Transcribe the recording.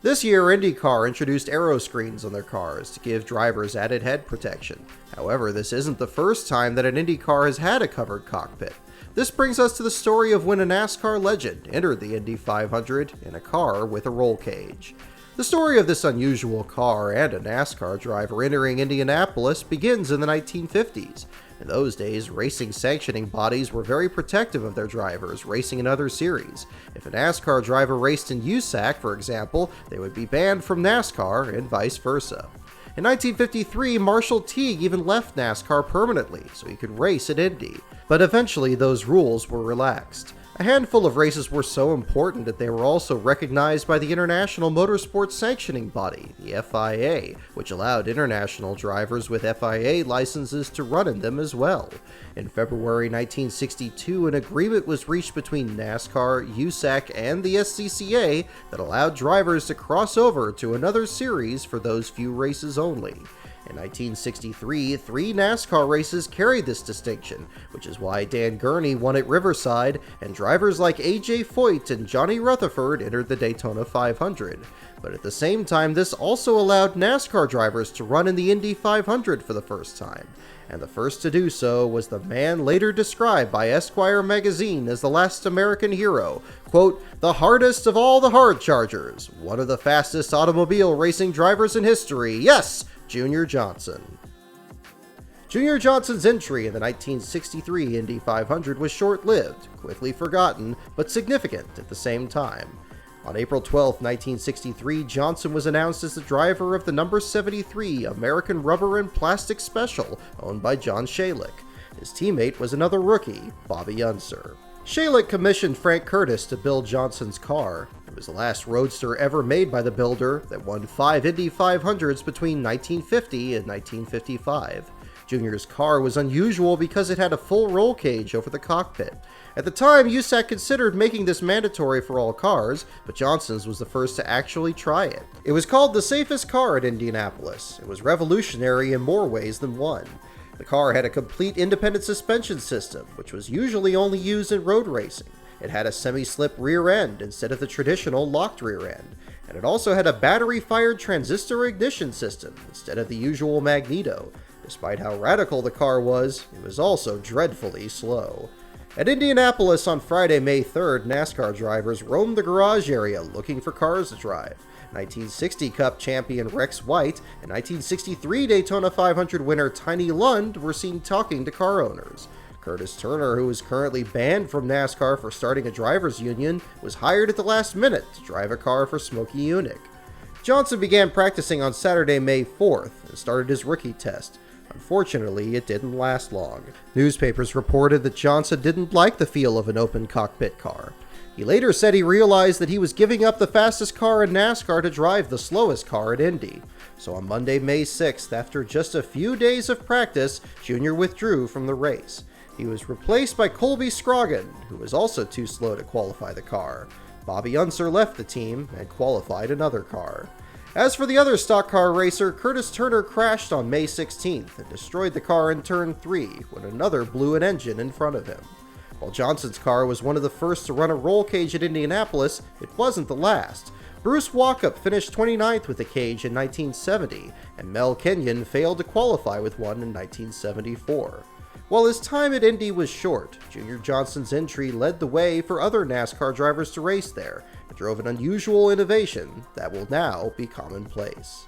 This year, IndyCar introduced aero screens on their cars to give drivers added head protection. However, this isn't the first time that an Indy car has had a covered cockpit. This brings us to the story of when a NASCAR legend entered the Indy 500 in a car with a roll cage. The story of this unusual car and a NASCAR driver entering Indianapolis begins in the 1950s. In those days, racing sanctioning bodies were very protective of their drivers racing in other series. If a NASCAR driver raced in USAC, for example, they would be banned from NASCAR and vice versa. In 1953, Marshall Teague even left NASCAR permanently so he could race at Indy, but eventually those rules were relaxed. A handful of races were so important that they were also recognized by the International Motorsports Sanctioning Body, the FIA, which allowed international drivers with FIA licenses to run in them as well. In February 1962, an agreement was reached between NASCAR, USAC, and the SCCA that allowed drivers to cross over to another series for those few races only. In 1963, 3 NASCAR races carried this distinction, which is why Dan Gurney won at Riverside, and drivers like A.J. Foyt and Johnny Rutherford entered the Daytona 500. But at the same time, this also allowed NASCAR drivers to run in the Indy 500 for the first time. And the first to do so was the man later described by Esquire magazine as the last American hero, quote, "the hardest of all the hard chargers, one of the fastest automobile racing drivers in history, yes, Junior Johnson." Junior Johnson's entry in the 1963 Indy 500 was short-lived, quickly forgotten, but significant at the same time. On April 12, 1963, Johnson was announced as the driver of the number 73 American Rubber and Plastic Special, owned by John Shalick. His teammate was another rookie, Bobby Unser. Shalick commissioned Frank Curtis to build Johnson's car. It was the last roadster ever made by the builder that won 5 Indy 500s between 1950 and 1955. Junior's car was unusual because it had a full roll cage over the cockpit. At the time, USAC considered making this mandatory for all cars, but Johnson's was the first to actually try it. It was called the safest car at Indianapolis. It was revolutionary in more ways than one. The car had a complete independent suspension system, which was usually only used in road racing. It had a semi-slip rear end instead of the traditional locked rear end, and it also had a battery-fired transistor ignition system instead of the usual magneto. Despite how radical the car was, it was also dreadfully slow. At Indianapolis on Friday, May 3rd, NASCAR drivers roamed the garage area looking for cars to drive. 1960 Cup champion Rex White and 1963 Daytona 500 winner Tiny Lund were seen talking to car owners. Curtis Turner, who is currently banned from NASCAR for starting a drivers' union, was hired at the last minute to drive a car for Smokey Yunick. Johnson began practicing on Saturday, May 4th, and started his rookie test. Unfortunately, it didn't last long. Newspapers reported that Johnson didn't like the feel of an open cockpit car. He later said he realized that he was giving up the fastest car in NASCAR to drive the slowest car at Indy. So on Monday, May 6th, after just a few days of practice, Junior withdrew from the race. He was replaced by Colby Scroggin, who was also too slow to qualify the car. Bobby Unser left the team and qualified another car. As for the other stock car racer, Curtis Turner crashed on May 16th and destroyed the car in turn 3 when another blew an engine in front of him. While Johnson's car was one of the first to run a roll cage at Indianapolis, it wasn't the last. Bruce Walkup finished 29th with a cage in 1970, and Mel Kenyon failed to qualify with one in 1974. While his time at Indy was short, Junior Johnson's entry led the way for other NASCAR drivers to race there, and drove an unusual innovation that will now be commonplace.